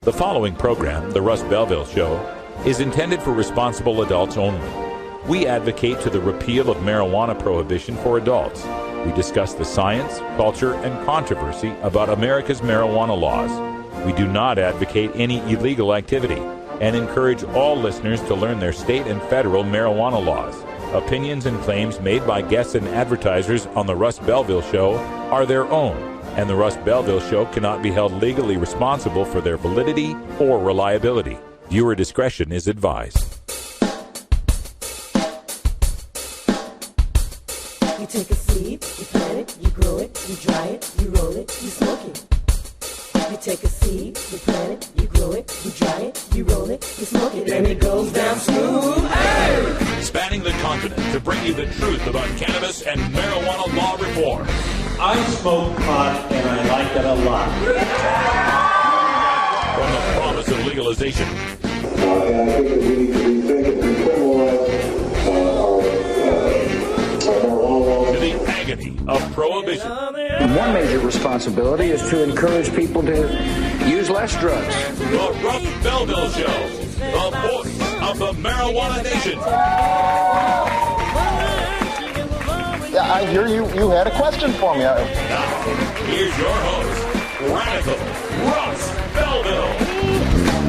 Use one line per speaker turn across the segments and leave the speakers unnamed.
The following program, The Russ Belville Show, is intended for responsible adults only. We advocate to the repeal of marijuana prohibition for adults. We discuss the science, culture, and controversy about America's marijuana laws. We do not advocate any illegal activity and encourage all listeners to learn their state and federal marijuana laws. Opinions and claims made by guests and advertisers on The Russ Belville Show are their own, and The Russ Belville Show cannot be held legally responsible for their validity or reliability. Viewer discretion is advised.
You take a seed, you plant it, you grow it, you dry it, you roll it, you smoke it. You take a seed, you plant it, you grow it, you dry it, you roll it, you smoke it, and it goes down smooth. Hey!
Spanning the continent to bring you the truth about cannabis and marijuana law reform.
I smoke pot and I like it a lot.
From the promise of legalization.
And I think that we need to rethink and decriminalize our marijuana laws.
To the agony of prohibition.
One major responsibility is to encourage people to use less drugs.
The Russ Belville Show, the voice of the marijuana nation.
Yeah, I hear you had a question for me.
Now, here's your host, Radical Russ Belville.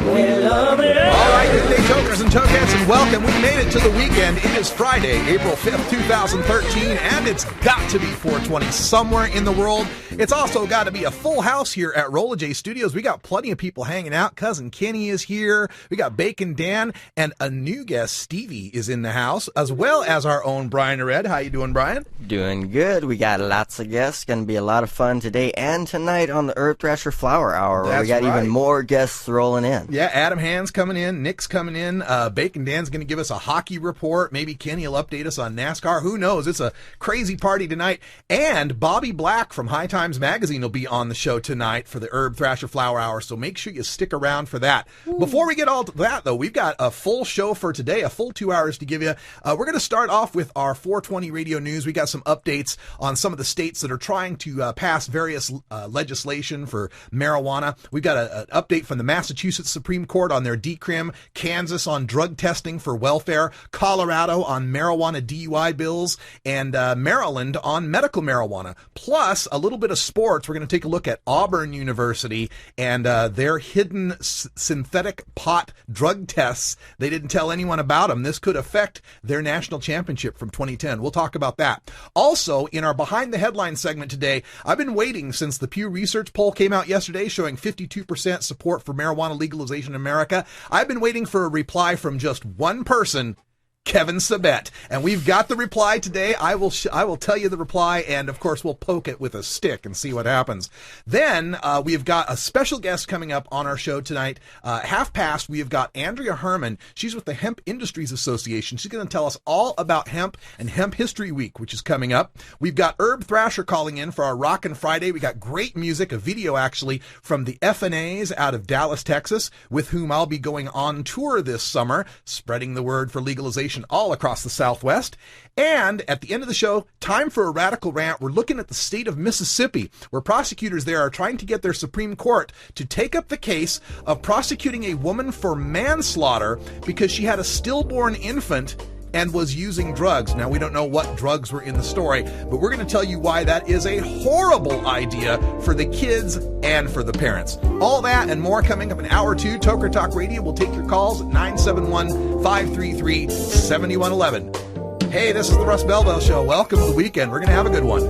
All right, good day, tokers and tokettes, and welcome. We made it to the weekend. It is Friday, April 5th, 2013, and it's got to be 420 somewhere in the world. It's also got to be a full house here at Rolla J Studios. We got plenty of people hanging out. Cousin Kenny is here. We got Bacon Dan, and a new guest, Stevie, is in the house, as well as our own Brian Red. How you doing, Brian?
Doing good. We got lots of guests. Going to be a lot of fun today and tonight on the Herb Thrasher Flower Hour, where we got even more guests rolling in.
Yeah, Adam Hand's coming in, Nick's coming in, Bacon Dan's going to give us a hockey report, maybe Kenny will update us on NASCAR, who knows, it's a crazy party tonight, and Bobby Black from High Times Magazine will be on the show tonight for the Herb Thrasher Flower Hour, so make sure you stick around for that. Before we get all to that, though, we've got a full show for today, a full 2 hours to give you. We're going to start off with our 420 radio news. We got some updates on some of the states that are trying to pass various legislation for marijuana. We've got an update from the Massachusetts Supreme Court on their decrim, Kansas on drug testing for welfare, Colorado on marijuana DUI bills, and Maryland on medical marijuana. Plus, a little bit of sports. We're going to take a look at Auburn University and their hidden synthetic pot drug tests. They didn't tell anyone about them. This could affect their national championship from 2010. We'll talk about that. Also, in our Behind the Headlines segment today, I've been waiting since the Pew Research poll came out yesterday showing 52% support for marijuana legalization in America. I've been waiting for a reply from just one person, Kevin Sabet, and we've got the reply today. I will tell you the reply, and of course we'll poke it with a stick and see what happens. Then we've got a special guest coming up on our show tonight. Half past, we've got Andrea Herman. She's with the Hemp Industries Association. She's going to tell us all about hemp and Hemp History Week, which is coming up. We've got Herb Thrasher calling in for our Rockin' Friday. We got great music, a video actually from the FNAs out of Dallas, Texas, with whom I'll be going on tour this summer, spreading the word for legalization all across the Southwest. And at the end of the show, time for a radical rant. We're looking at the state of Mississippi, where prosecutors there are trying to get their Supreme Court to take up the case of prosecuting a woman for manslaughter because she had a stillborn infant and was using drugs. Now, we don't know what drugs were in the story, but we're going to tell you why that is a horrible idea for the kids and for the parents. All that and more coming up in hour 2. Toker Talk Radio will take your calls at 971-533-7111. Hey, this is the Russ Belville Show. Welcome to the weekend. We're going to have a good one.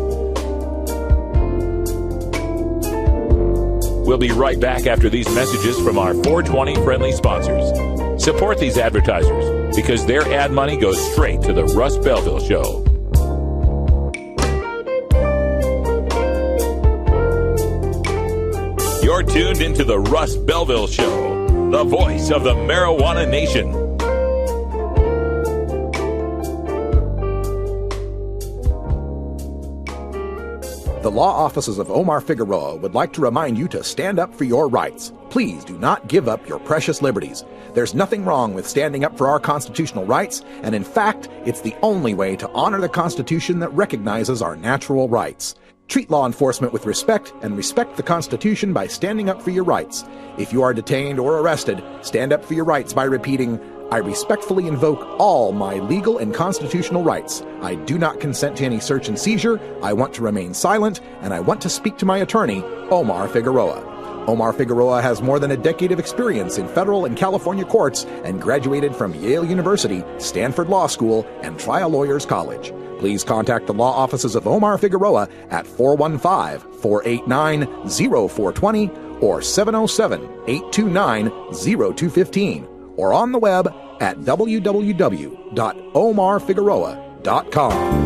We'll be right back after these messages from our 420 friendly sponsors. Support these advertisers because their ad money goes straight to the Russ Belville Show. You're tuned into the Russ Belville Show, the voice of the marijuana nation.
The law offices of Omar Figueroa would like to remind you to stand up for your rights. Please do not give up your precious liberties. There's nothing wrong with standing up for our constitutional rights, and in fact, it's the only way to honor the Constitution that recognizes our natural rights. Treat law enforcement with respect and respect the Constitution by standing up for your rights. If you are detained or arrested, stand up for your rights by repeating, I respectfully invoke all my legal and constitutional rights. I do not consent to any search and seizure. I want to remain silent, and I want to speak to my attorney, Omar Figueroa. Omar Figueroa has more than a decade of experience in federal and California courts and graduated from Yale University, Stanford Law School, and Trial Lawyers College. Please contact the law offices of Omar Figueroa at 415-489-0420 or 707-829-0215 or on the web at www.omarfigueroa.com.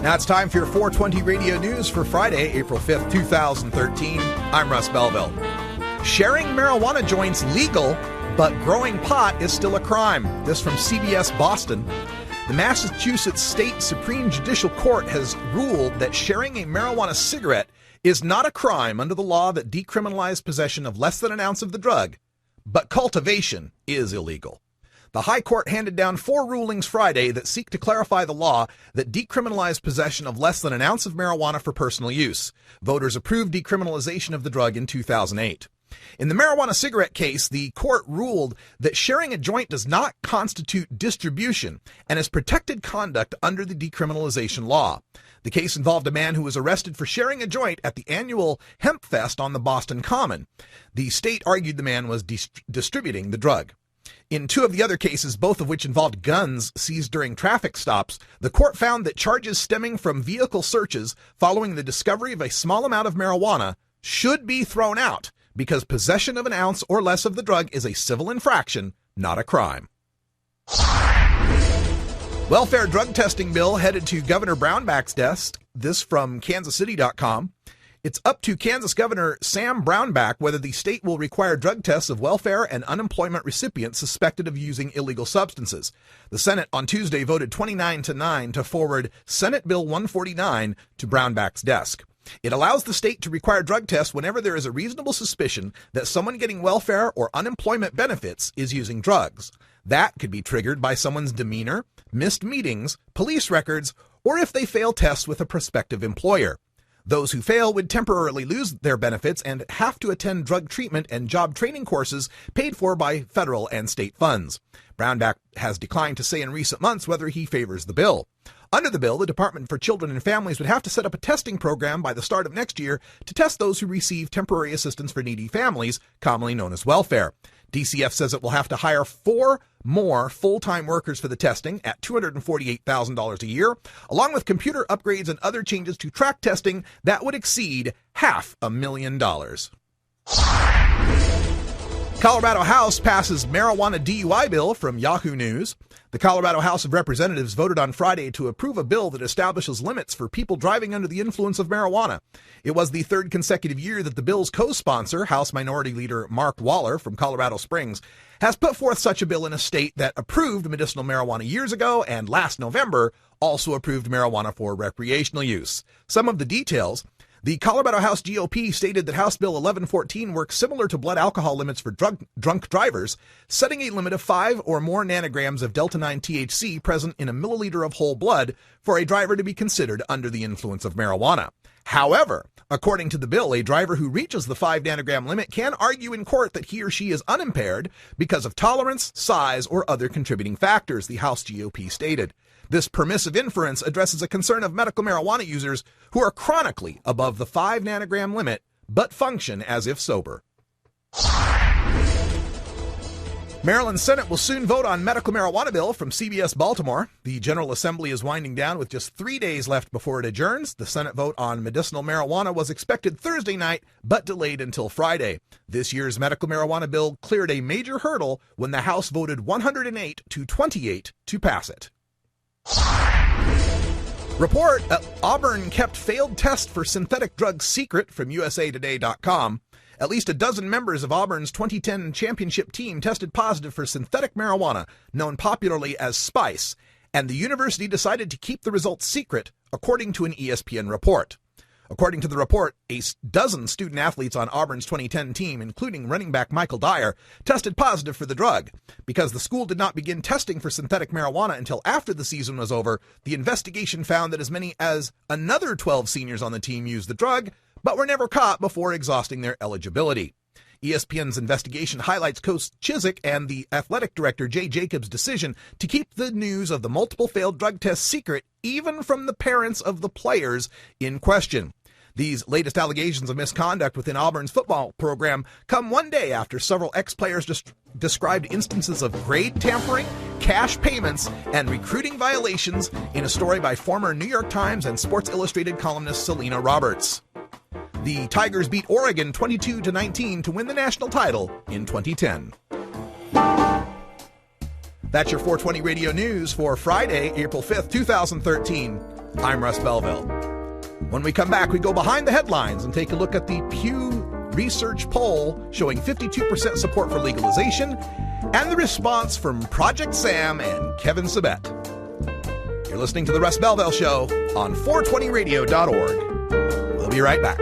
Now it's time for your 420 radio news for Friday, April 5th, 2013. I'm Russ Belville. Sharing marijuana joints legal, but growing pot is still a crime. This from CBS Boston. The Massachusetts State Supreme Judicial Court has ruled that sharing a marijuana cigarette is not a crime under the law that decriminalized possession of less than an ounce of the drug, but cultivation is illegal. The High Court handed down 4 rulings Friday that seek to clarify the law that decriminalized possession of less than an ounce of marijuana for personal use. Voters approved decriminalization of the drug in 2008. In the marijuana cigarette case, the court ruled that sharing a joint does not constitute distribution and is protected conduct under the decriminalization law. The case involved a man who was arrested for sharing a joint at the annual Hemp Fest on the Boston Common. The state argued the man was distributing the drug. In 2 of the other cases, both of which involved guns seized during traffic stops, the court found that charges stemming from vehicle searches following the discovery of a small amount of marijuana should be thrown out because possession of an ounce or less of the drug is a civil infraction, not a crime. Welfare drug testing bill headed to Governor Brownback's desk. This from kansascity.com. It's up to Kansas Governor Sam Brownback whether the state will require drug tests of welfare and unemployment recipients suspected of using illegal substances. The Senate on Tuesday voted 29-9 to forward Senate Bill 149 to Brownback's desk. It allows the state to require drug tests whenever there is a reasonable suspicion that someone getting welfare or unemployment benefits is using drugs. That could be triggered by someone's demeanor, missed meetings, police records, or if they fail tests with a prospective employer. Those who fail would temporarily lose their benefits and have to attend drug treatment and job training courses paid for by federal and state funds. Brownback has declined to say in recent months whether he favors the bill. Under the bill, the Department for Children and Families would have to set up a testing program by the start of next year to test those who receive temporary assistance for needy families, commonly known as welfare. DCF says it will have to hire 4 more full-time workers for the testing at $248,000 a year, along with computer upgrades and other changes to track testing that would exceed $500,000. Colorado House passes marijuana DUI bill from Yahoo News. The Colorado House of Representatives voted on Friday to approve a bill that establishes limits for people driving under the influence of marijuana. It was the 3rd consecutive year that the bill's co-sponsor, House Minority Leader Mark Waller from Colorado Springs, has put forth such a bill in a state that approved medicinal marijuana years ago and last November also approved marijuana for recreational use. Some of the details. The Colorado House GOP stated that House Bill 1114 works similar to blood alcohol limits for drunk drivers, setting a limit of 5 or more nanograms of Delta-9 THC present in a milliliter of whole blood for a driver to be considered under the influence of marijuana. However, according to the bill, a driver who reaches the 5 nanogram limit can argue in court that he or she is unimpaired because of tolerance, size, or other contributing factors, the House GOP stated. This permissive inference addresses a concern of medical marijuana users who are chronically above the 5 nanogram limit but function as if sober. Maryland Senate will soon vote on medical marijuana bill from CBS Baltimore. The General Assembly is winding down with just 3 days left before it adjourns. The Senate vote on medicinal marijuana was expected Thursday night, but delayed until Friday. This year's medical marijuana bill cleared a major hurdle when the House voted 108 to 28 to pass it. Report, Auburn kept failed test for synthetic drugs secret from usatoday.com. At least a dozen members of Auburn's 2010 championship team tested positive for synthetic marijuana, known popularly as spice, and the university decided to keep the results secret, according to an ESPN report. According to the report, a dozen student-athletes on Auburn's 2010 team, including running back Michael Dyer, tested positive for the drug. Because the school did not begin testing for synthetic marijuana until after the season was over, the investigation found that as many as another 12 seniors on the team used the drug, but were never caught before exhausting their eligibility. ESPN's investigation highlights Coach Chiswick and the athletic director Jay Jacobs' decision to keep the news of the multiple failed drug tests secret, even from the parents of the players in question. These latest allegations of misconduct within Auburn's football program come one day after several ex-players described instances of grade tampering, cash payments, and recruiting violations in a story by former New York Times and Sports Illustrated columnist Selena Roberts. The Tigers beat Oregon 22-19 to win the national title in 2010. That's your 420 Radio News for Friday, April 5th, 2013. I'm Russ Belville. When we come back, we go behind the headlines and take a look at the Pew Research poll showing 52% support for legalization and the response from Project Sam and Kevin Sabet. You're listening to The Russ Belville Show on 420radio.org. We'll be right back.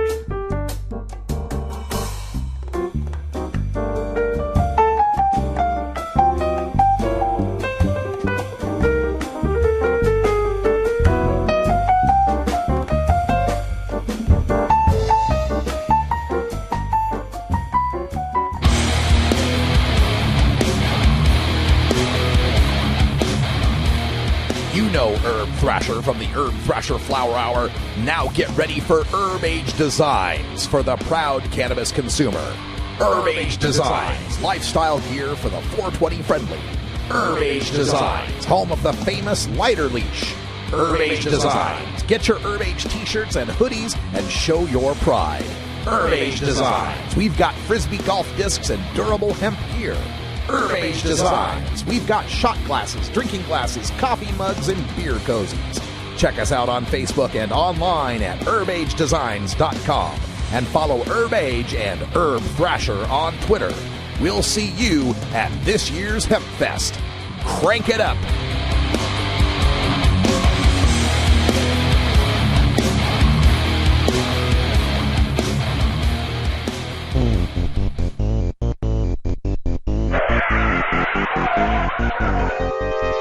Herb Thrasher from the Herb Thrasher Flower Hour. Now get ready for Herb Age Designs for the proud cannabis consumer. Herb Age Designs, lifestyle gear for the 420 friendly. Herb Age Designs, home of the famous lighter leash. Herb Age Designs, get your Herb Age t-shirts and hoodies and show your pride. Herb Age Designs, we've got frisbee golf discs and durable hemp gear. Herb Age Designs. We've got shot glasses, drinking glasses, coffee mugs, and beer cozies. Check us out on Facebook and online at herbagedesigns.com. And follow Herb Age and Herb Thrasher on Twitter. We'll see you at this year's Hemp Fest. Crank it up.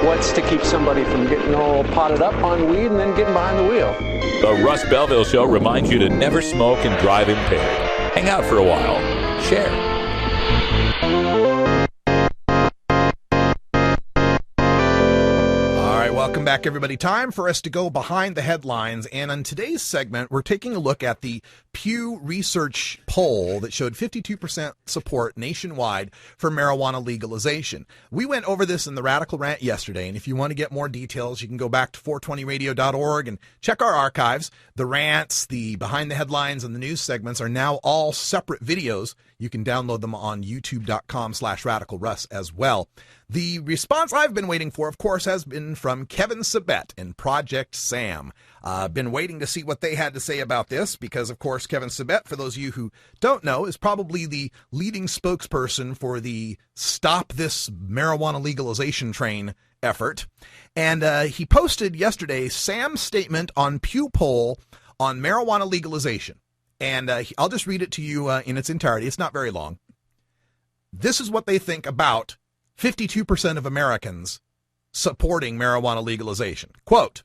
What's to keep somebody from getting all potted up on weed and then getting behind the wheel?
The Russ Belville Show reminds you to never smoke and drive impaired. Hang out for a while. Share.
Welcome back, everybody. Time for us to go behind the headlines. And on today's segment, we're taking a look at the Pew Research poll that showed 52% support nationwide for marijuana legalization. We went over this in the Radical Rant yesterday, and if you want to get more details, you can go back to 420radio.org and check our archives. The rants, the behind the headlines, and the news segments are now all separate videos. You can download them on youtube.com/radicalruss as well. The response I've been waiting for, of course, has been from Kevin Sabet and Project Sam. Been waiting to see what they had to say about this because, of course, Kevin Sabet, for those of you who don't know, is probably the leading spokesperson for the Stop This Marijuana Legalization Train effort. And he posted yesterday Sam's statement on Pew poll on marijuana legalization. And I'll just read it to you in its entirety. It's not very long. This is what they think about 52% of Americans supporting marijuana legalization. Quote,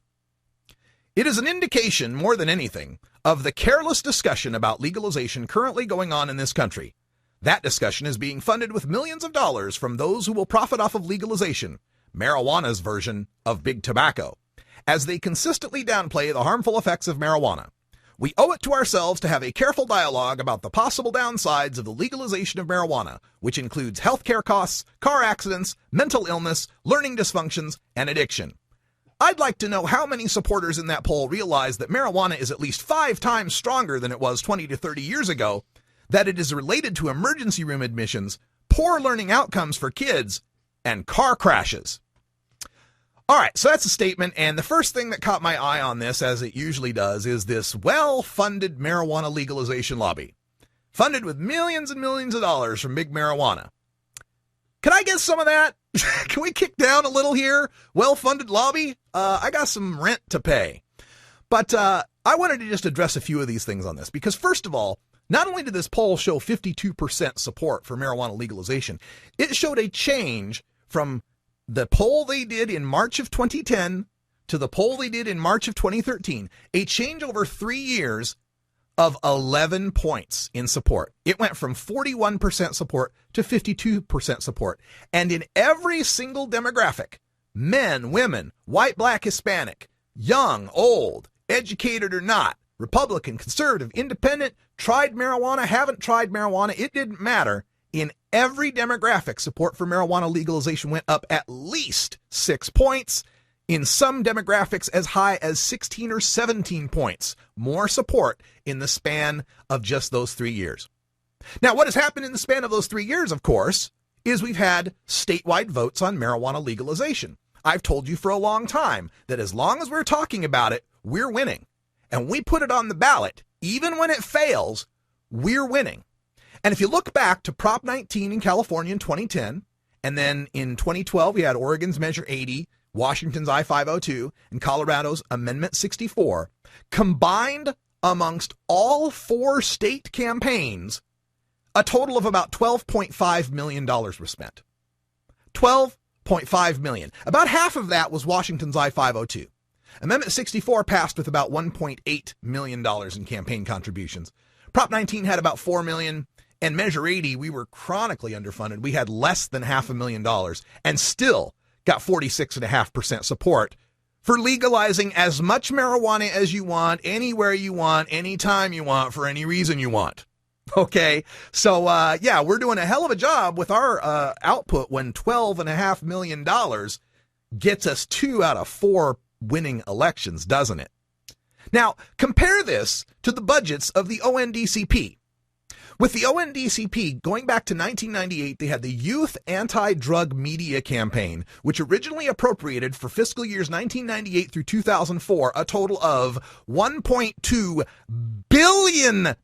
"It is an indication, more than anything, of the careless discussion about legalization currently going on in this country. That discussion is being funded with millions of dollars from those who will profit off of legalization, marijuana's version of big tobacco, as they consistently downplay the harmful effects of marijuana. We owe it to ourselves to have a careful dialogue about the possible downsides of the legalization of marijuana, which includes healthcare costs, car accidents, mental illness, learning dysfunctions, and addiction. I'd like to know how many supporters in that poll realize that marijuana is at least 5 times stronger than it was 20 to 30 years ago, that it is related to emergency room admissions, poor learning outcomes for kids, and car crashes." All right, so that's a statement, and the first thing that caught my eye on this, as it usually does, is this well-funded marijuana legalization lobby, funded with millions and millions of dollars from big marijuana. Can I get some of that? Can we kick down a little here? Well-funded lobby? I got some rent to pay. But I wanted to just address a few of these things on this because, first of all, not only did this poll show 52% support for marijuana legalization, it showed a change from the poll they did in March of 2010 to the poll they did in March of 2013, a change over 3 years of 11 points in support. It went from 41% support to 52% support. And in every single demographic, men, women, white, black, Hispanic, young, old, educated or not, Republican, conservative, independent, tried marijuana, haven't tried marijuana, it didn't matter. In every demographic, support for marijuana legalization went up at least 6 points. In some demographics, as high as 16 or 17 points more support in the span of just those 3 years. Now, what has happened in the span of those 3 years, of course, is we've had statewide votes on marijuana legalization. I've told you for a long time that as long as we're talking about it, we're winning. And we put it on the ballot, even when it fails, we're winning. And if you look back to Prop 19 in California in 2010, and then in 2012, we had Oregon's Measure 80, Washington's I-502, and Colorado's Amendment 64, combined amongst all 4 state campaigns, a total of about $12.5 million were spent. $12.5 million. About half of that was Washington's I-502. Amendment 64 passed with about $1.8 million in campaign contributions. Prop 19 had about $4 million, and Measure 80, we were chronically underfunded. We had less than $500,000, and still got 46.5% support for legalizing as much marijuana as you want, anywhere you want, anytime you want, for any reason you want. Okay, so yeah, we're doing a hell of a job with our output when $12.5 million gets us 2 out of 4 winning elections, doesn't it? Now, compare this to the budgets of the ONDCP. With the ONDCP, going back to 1998, they had the Youth Anti-Drug Media Campaign, which originally appropriated for fiscal years 1998 through 2004 a total of $1.2 billion.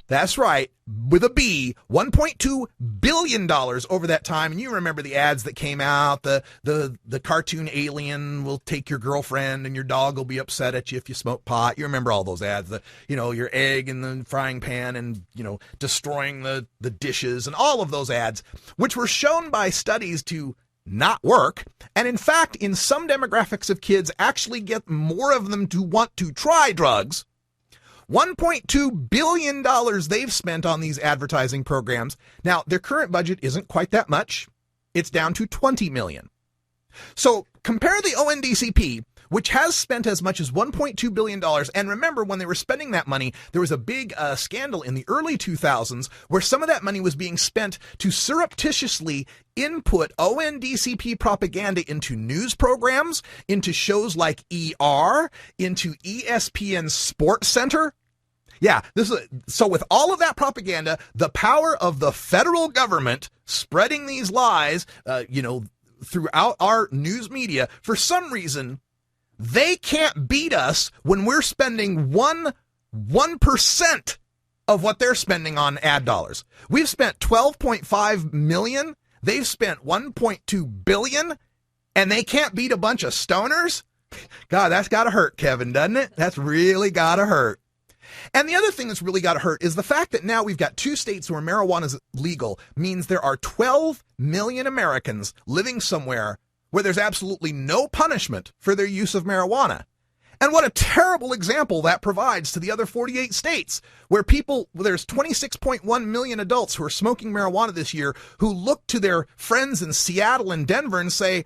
That's right, with a B, $1.2 billion over that time. And you remember the ads that came out, the cartoon alien will take your girlfriend and your dog will be upset at you if you smoke pot. You remember all those ads, your egg in the frying pan and, destroying the dishes and all of those ads, which were shown by studies to not work. And in fact, in some demographics of kids actually get more of them to want to try drugs. $1.2 billion they've spent on these advertising programs. Now, their current budget isn't quite that much. It's down to $20 million. So compare the ONDCP, which has spent as much as $1.2 billion. And remember, when they were spending that money, there was a big scandal in the early 2000s where some of that money was being spent to surreptitiously input ONDCP propaganda into news programs, into shows like ER, into ESPN Sports Center. Yeah, so with all of that propaganda, the power of the federal government spreading these lies, throughout our news media, for some reason, they can't beat us when we're spending 1% of what they're spending on ad dollars. We've spent $12.5 million. They've spent $1.2 billion, and they can't beat a bunch of stoners? God, that's got to hurt, Kevin, doesn't it? That's really got to hurt. And the other thing that's really got to hurt is the fact that now we've got 2 states where marijuana is legal means there are 12 million Americans living somewhere where there's absolutely no punishment for their use of marijuana. And what a terrible example that provides to the other 48 states where there's 26.1 million adults who are smoking marijuana this year who look to their friends in Seattle and Denver and say,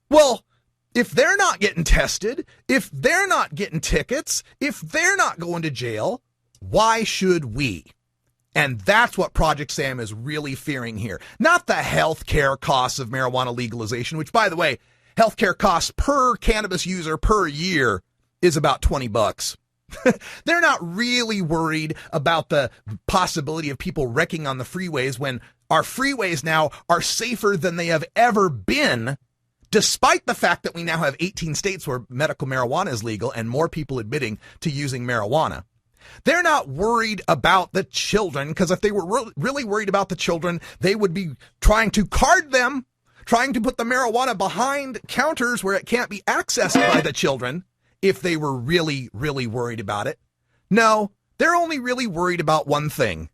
well, if they're not getting tested, if they're not getting tickets, if they're not going to jail, why should we? And that's what Project Sam is really fearing here. Not the healthcare costs of marijuana legalization, which, by the way, healthcare costs per cannabis user per year is about $20. They're not really worried about the possibility of people wrecking on the freeways when our freeways now are safer than they have ever been, despite the fact that we now have 18 states where medical marijuana is legal and more people admitting to using marijuana. They're not worried about the children, because if they were really worried about the children, they would be trying to card them, trying to put the marijuana behind counters where it can't be accessed by the children. if they were really, really worried about it. No, they're only really worried about one thing: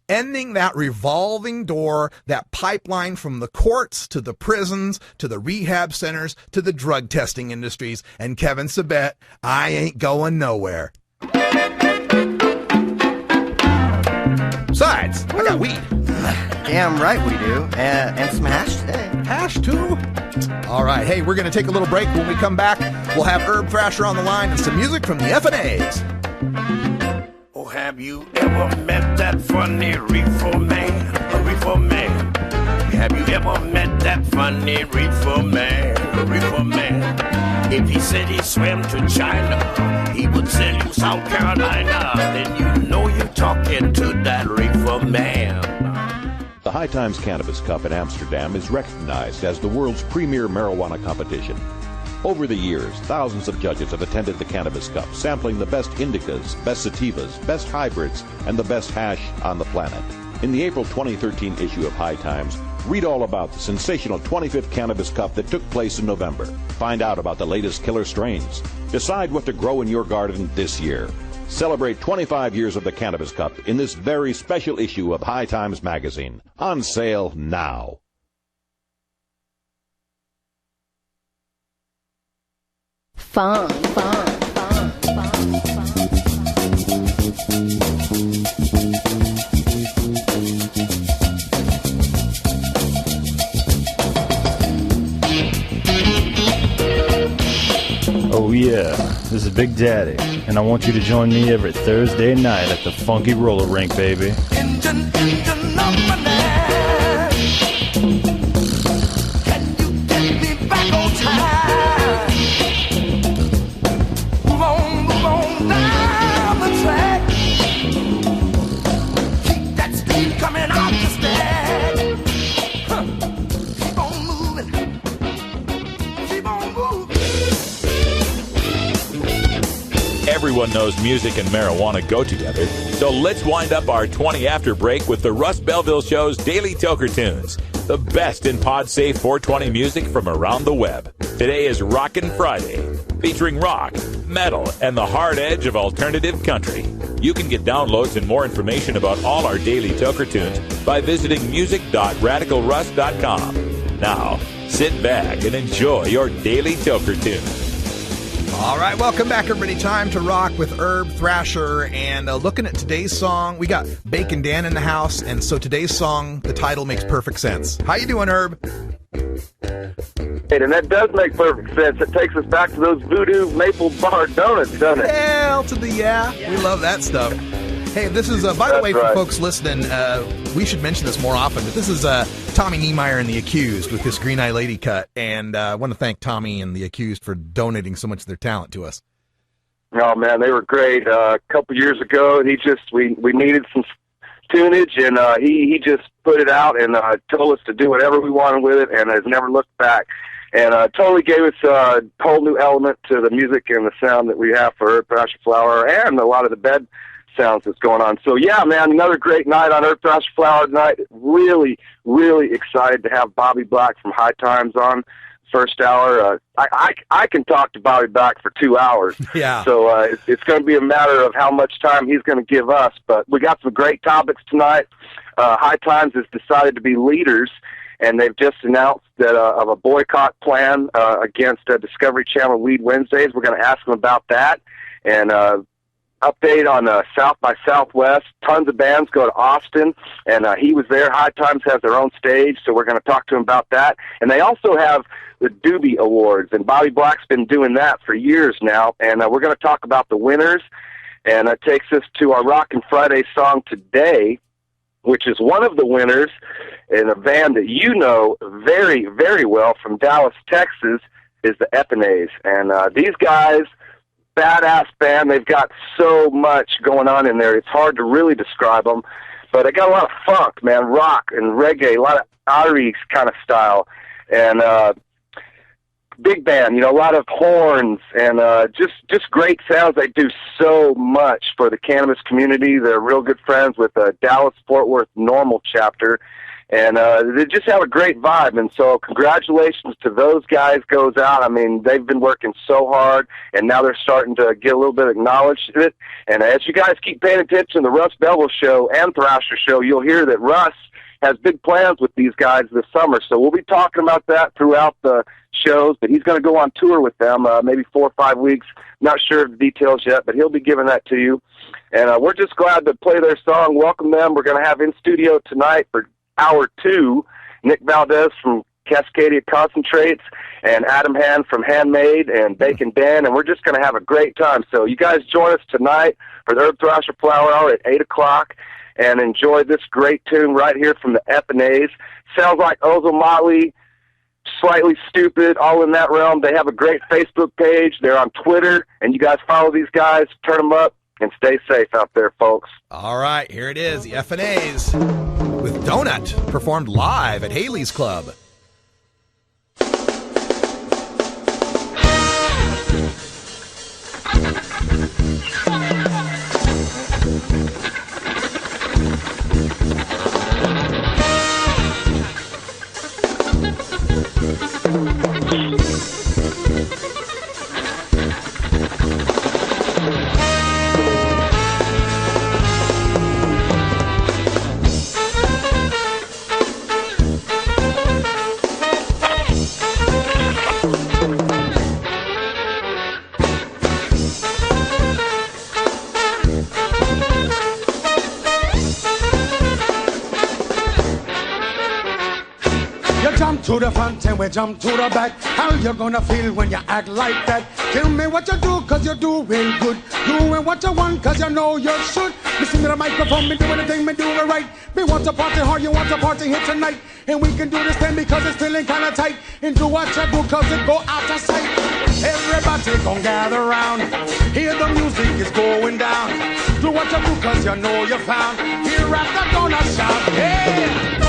ending that revolving door, that pipeline from the courts to the prisons to the rehab centers to the drug testing industries. And Kevin Sabet, I ain't going nowhere. Besides, I got weed.
Damn right we do. And some hash today.
Hash too? All right, hey, we're going to take a little break. When we come back, we'll have Herb Thrasher on the line and some music from the F&As.
Oh, have you ever met that funny reefer man? A reefer man. Have you ever met that funny reefer man? A reefer man. If he said he swam to China, he would sell you South Carolina. Then you know you're talking to that reefer man.
The High Times Cannabis Cup in Amsterdam is recognized as the world's premier marijuana competition. Over the years, thousands of judges have attended the Cannabis Cup, sampling the best indicas, best sativas, best hybrids, and the best hash on the planet. In the April 2013 issue of High Times, read all about the sensational 25th Cannabis Cup that took place in November. Find out about the latest killer strains. Decide what to grow in your garden this year. Celebrate 25 years of the Cannabis Cup in this very special issue of High Times magazine. On sale now.
Fun.
Oh yeah, this is Big Daddy, and I want you to join me every Thursday night at the Funky Roller Rink, baby.
Engine number 9. Can you get me back on time? Move on down the track. Keep that speed coming out the stack. Huh. Keep on moving. Keep on moving.
Everyone knows music and marijuana go together, so let's wind up our 20 after break with the Russ Belville Show's Daily Toker Tunes, the best in pod-safe 420 music from around the web. Today is Rockin' Friday, featuring rock, metal, and the hard edge of alternative country. You can get downloads and more information about all our Daily Toker Tunes by visiting music.radicalruss.com. Now, sit back and enjoy your Daily Toker Tunes.
All right, welcome back, everybody. Time to rock with Herb Thrasher. And looking at today's song, we got Bacon Dan in the house, and so today's song, the title makes perfect sense. How you doing, Herb?
And that does make perfect sense. It takes us back to those voodoo maple bar donuts, doesn't it?
Hell to the yeah. We love that stuff. Hey, this is, by the way, for folks listening, we should mention this more often, but this is Tommy Niemeyer and the Accused with this Green Eye Lady cut, and I want to thank Tommy and the Accused for donating so much of their talent to us.
Oh, man, they were great. A couple years ago, we needed some tunage, and he just put it out and told us to do whatever we wanted with it, and has never looked back. And totally gave us a whole new element to the music and the sound that we have for Herb Thrasher Flower and a lot of the bed sounds that's going on. So yeah, man, another great night on Herb Thrasher Flower tonight. Really, really excited to have Bobby Black from High Times on first hour. I can talk to Bobby Black for 2 hours.
Yeah.
So it's going to be a matter of how much time he's going to give us. But we got some great topics tonight. High Times has decided to be leaders, and they've just announced that of a boycott plan against Discovery Channel Weed Wednesdays. We're going to ask them about that. And update on South by Southwest. Tons of bands go to Austin, and he was there. High Times has their own stage, so we're going to talk to him about that. And they also have the Doobie Awards, and Bobby Black's been doing that for years now, and we're going to talk about the winners. And that takes us to our Rockin' Friday song today, which is one of the winners in a band that you know very, very well from Dallas, Texas, is the F&As. And these guys, badass band. They've got so much going on in there. It's hard to really describe them, but they got a lot of funk, man, rock and reggae, a lot of Irish kind of style, and big band, you know, a lot of horns and just great sounds. They do so much for the cannabis community. They're real good friends with Dallas Fort Worth Normal chapter, And they just have a great vibe, and so congratulations to those guys goes out. I mean, they've been working so hard, and now they're starting to get a little bit acknowledged. And as you guys keep paying attention to the Russ Belville Show and Thrasher Show, you'll hear that Russ has big plans with these guys this summer. So we'll be talking about that throughout the shows, but he's going to go on tour with them, maybe 4 or 5 weeks. Not sure of the details yet, but he'll be giving that to you. And we're just glad to play their song, welcome them. We're going to have in studio tonight for Hour 2, Nick Valdez from Cascadia Concentrates and Adam Hand from Handmade and Bacon Dan, and we're just going to have a great time. So you guys join us tonight for the Herb Thrasher Flower Hour at 8 o'clock and enjoy this great tune right here from the Epinase. Sounds like Ozo Motley, Slightly Stupid, all in that realm. They have a great Facebook page. They're on Twitter, and you guys follow these guys, turn them up, and stay safe out there, folks.
All right, here it is, the F&A's with Donut, performed live at Haley's Club.
To the front and we jump to the back. How you gonna feel when you act like that? Tell me what you do, cause you're doing good. Doing what you want, cause you know you should. Listen to the microphone, me doing the thing, me doing it right. Me want to party hard, you want to party here tonight. And we can do this thing because it's feeling kinda tight. And do what you do, cause it go out of sight. Everybody gon' gather round. Hear the music is going down. Do what you do, cause you know you found. Here at the donut shop, yeah!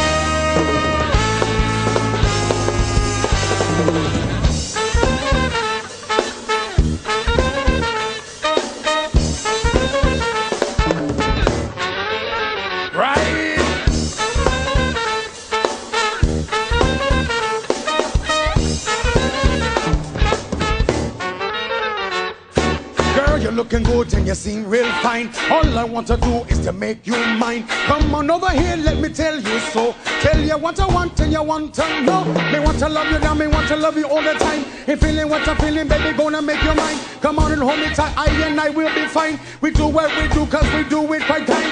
Looking good and you seem real fine. All I want to do is to make you mine. Come on over here, let me tell you so. Tell you what I want and you want to know. Me want to love you now, me want to love you all the time. And feeling what you're feeling, baby, gonna make you mine. Come on and hold me tight, I and I will be fine. We do what we do cause we do it quite time.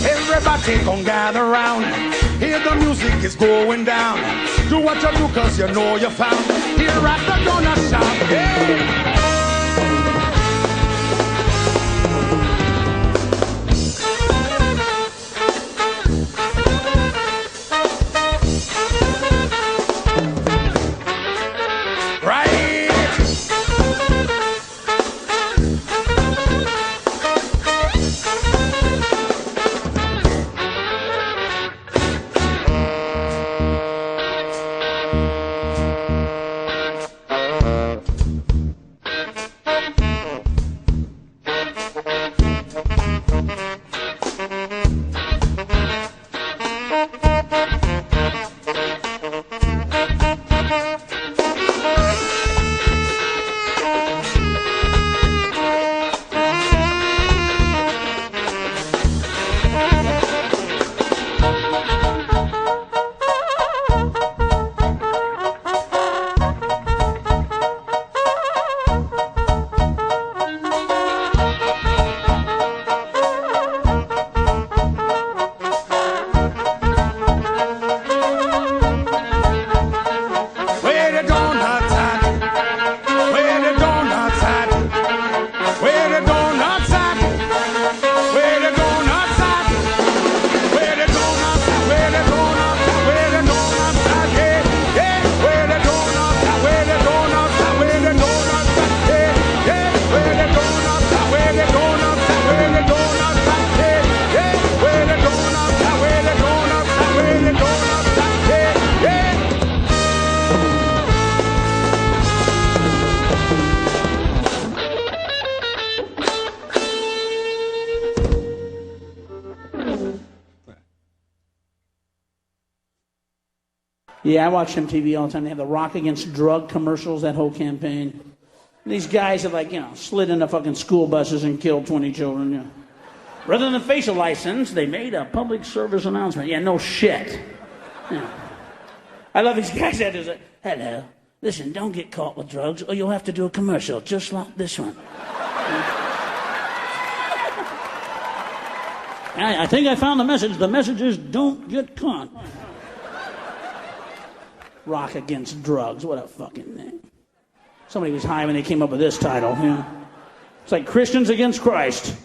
Everybody gon' gather round. Hear the music is going down. Do what you do cause you know you found. Here at the donut shop, yeah.
Yeah, I watch MTV all the time. They have the Rock Against Drug commercials, that whole campaign. These guys have, like, slid into fucking school buses and killed 20 children. Yeah. Rather than facial license, they made a public service announcement. Yeah, no shit. Yeah. I love these guys that is like, hello, listen, don't get caught with drugs or you'll have to do a commercial just like this one. I think I found the message. The message is don't get caught. Rock Against Drugs. What a fucking name. Somebody was high when they came up with this title. Yeah. It's like Christians Against Christ.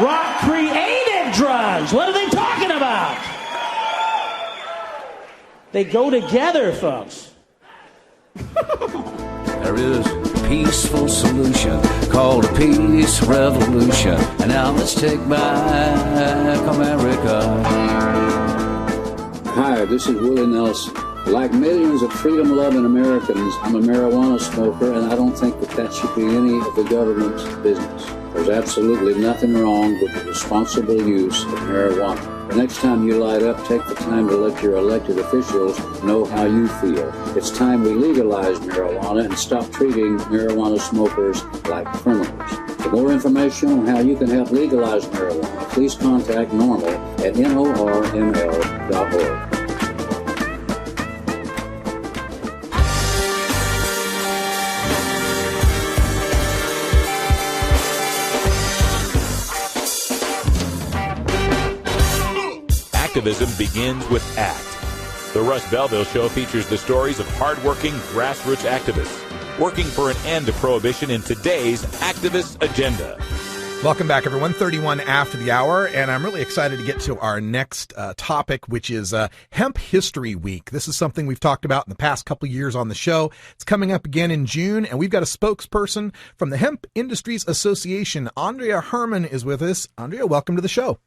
Rock created drugs. What are they talking about? They go together, folks.
There is a peaceful solution called a peace revolution. And now let's take back America.
Hi, this is Willie Nelson. Like millions of freedom-loving Americans, I'm a marijuana smoker, and I don't think that should be any of the government's business. There's absolutely nothing wrong with the responsible use of marijuana. The next time you light up, take the time to let your elected officials know how you feel. It's time we legalize marijuana and stop treating marijuana smokers like criminals. For more information on how you can help legalize marijuana, please contact NORML at norml.org.
Activism begins with ACT. The Russ Belville Show features the stories of hardworking grassroots activists working for an end to prohibition in today's activist agenda.
Welcome back, everyone. 31 after the hour, and I'm really excited to get to our next topic, which is Hemp History Week. This is something we've talked about in the past couple of years on the show. It's coming up again in June, and we've got a spokesperson from the Hemp Industries Association. Andrea Herman is with us. Andrea, welcome to the show.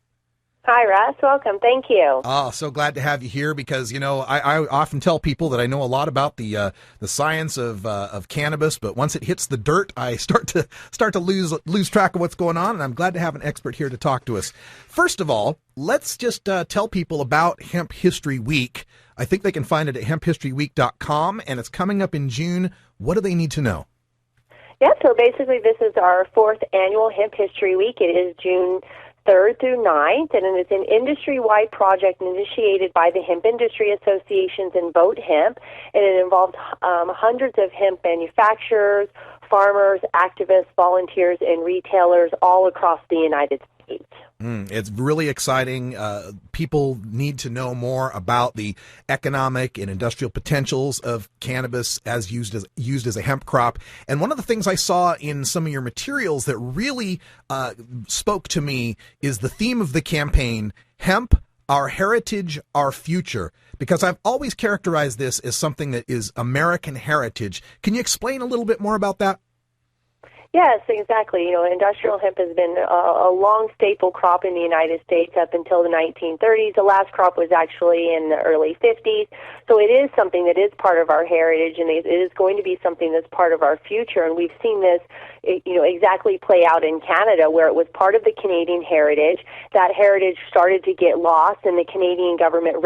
Hi, Russ. Welcome. Thank you.
Oh, so glad to have you here because, I often tell people that I know a lot about the science of cannabis, but once it hits the dirt, I start to lose track of what's going on, and I'm glad to have an expert here to talk to us. First of all, let's just tell people about Hemp History Week. I think they can find it at hemphistoryweek.com, and it's coming up in June. What do they need to know?
Yeah, so basically this is our 4th annual Hemp History Week. It is June 3rd through 9th, and it's an industry-wide project initiated by the Hemp Industry Associations and Vote Hemp, and it involves hundreds of hemp manufacturers, farmers, activists, volunteers, and retailers all across the United States.
It's really exciting. People need to know more about the economic and industrial potentials of cannabis as used as a hemp crop. And one of the things I saw in some of your materials that really spoke to me is the theme of the campaign, Hemp, Our Heritage, Our Future, because I've always characterized this as something that is American heritage. Can you explain a little bit more about that?
Yes, exactly. Industrial hemp has been a long staple crop in the United States up until the 1930s. The last crop was actually in the early 50s. So it is something that is part of our heritage, and it is going to be something that's part of our future. And we've seen this, exactly play out in Canada, where it was part of the Canadian heritage. That heritage started to get lost, and the Canadian government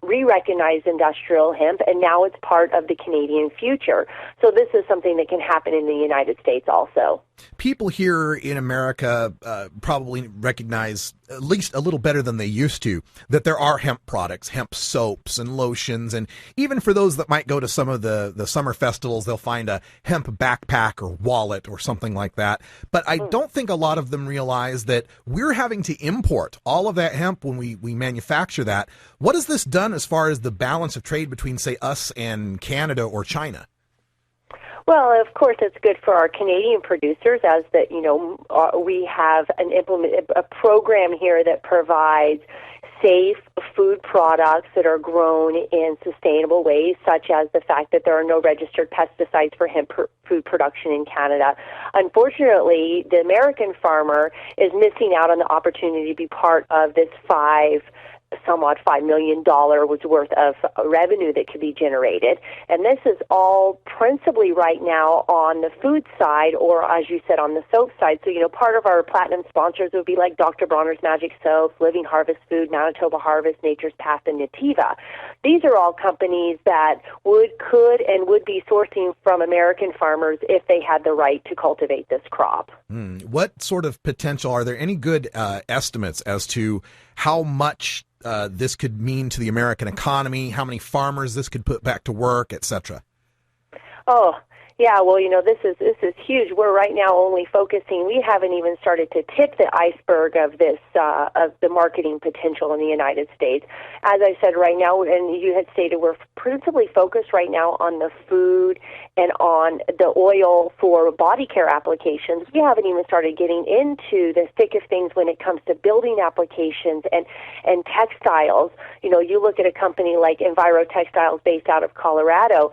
re-recognized industrial hemp, and now it's part of the Canadian future. So this is something that can happen in the United States also.
People here in America probably recognize, at least a little better than they used to, that there are hemp products, hemp soaps and lotions, and even for those that might go to some of the summer festivals, they'll find a hemp backpack or wallet or something like that. But I don't think a lot of them realize that we're having to import all of that hemp when we manufacture that. What has this done as far as the balance of trade between, say, us and Canada or China?
Well, of course, it's good for our Canadian producers, as that we have a program here that provides safe food products that are grown in sustainable ways, such as the fact that there are no registered pesticides for hemp food production in Canada. Unfortunately, the American farmer is missing out on the opportunity to be part of this 5 some odd $5 million worth of revenue that could be generated. And this is all principally right now on the food side, or as you said, on the soap side. So, part of our platinum sponsors would be like Dr. Bronner's Magic Soaps, Living Harvest Food, Manitoba Harvest, Nature's Path, and Nativa. These are all companies that could and would be sourcing from American farmers if they had the right to cultivate this crop.
What sort of potential, are there any good estimates as to how much this could mean to the American economy, how many farmers this could put back to work, etc.?
Oh, yeah, well, this is huge. We're right now only focusing. We haven't even started to tip the iceberg of this of the marketing potential in the United States. As I said, right now, and you had stated, we're principally focused right now on the food and on the oil for body care applications. We haven't even started getting into the thick of things when it comes to building applications and textiles. You look at a company like Enviro Textiles based out of Colorado.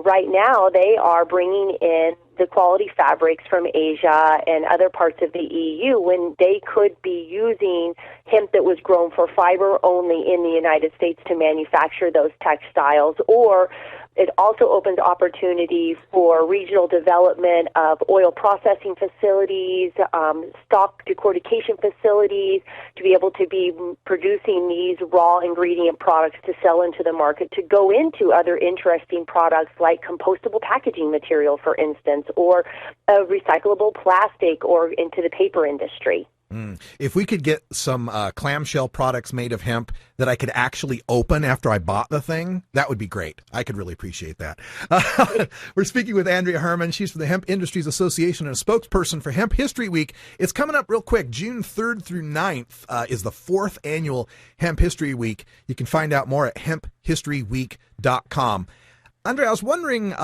Right now they are bringing in the quality fabrics from Asia and other parts of the EU when they could be using hemp that was grown for fiber only in the United States to manufacture those textiles. Or it also opens opportunity for regional development of oil processing facilities, stock decortication facilities, to be able to be producing these raw ingredient products to sell into the market, to go into other interesting products like compostable packaging material, for instance, or recyclable plastic, or into the paper industry.
If we could get some clamshell products made of hemp that I could actually open after I bought the thing, that would be great. I could really appreciate that. We're speaking with Andrea Herman. She's from the Hemp Industries Association and a spokesperson for Hemp History Week. It's coming up real quick. June 3rd through 9th is the 4th annual Hemp History Week. You can find out more at hemphistoryweek.com. Andrea, I was wondering,